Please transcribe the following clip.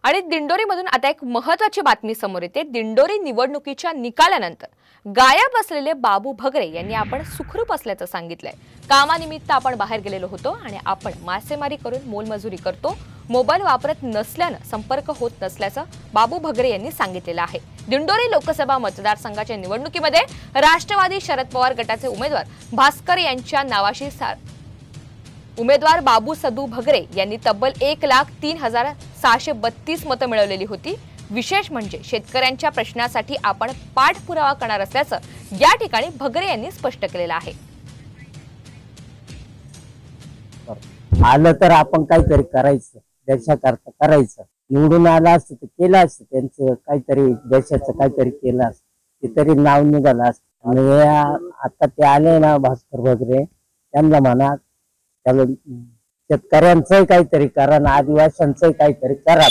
आणि दिंडोरीमधून आता एक महत्त्वाची बातमी समोर येते। दिंडोरी निवडणुकीच्या निकालानंतर गायब असलेले बाबू भगरे यांनी आपण सुखरूप असल्याचं सांगितलंय। कामानिमित्त आपण बाहेर गेलेलो होतो आणि आपण मासेमारी करून मोलमजुरी करतो, मोबाईल वापरत नसल्याने संपर्क होत नसल्याचं बाबू भगरे यांनी सांगितलेलं आहे। दिंडोरी लोकसभा मतदारसंघाच्या निवडणुकीमध्ये राष्ट्रवादी शरद पवार गटाचे उमेदवार भास्कर यांच्या नावाशी उमेदवार बाबू सदू भगरे यांनी तब्बल 1,03,632 मतं मिळवलेली होती। विशेष म्हणजे शेतकऱ्यांच्या प्रश्नासाठी आपण पाठपुरावा करणार असल्याचं या ठिकाणी भगरे यांनी स्पष्ट केलेलं आहे। आलं तर आपण काहीतरी करायचं, देशाकरता करायचं। निवडून आला असतं तर केलं असतं, त्यांचं काहीतरी देशाचं काहीतरी केलं असतं, ते तरी नाव निघालं असतं। आणि आता ते आले ना भास्कर भगरे, त्यांना म्हणा त्याला शेतकऱ्यांचंही काहीतरी करा ना आदिवासींचंही काहीतरी करावं।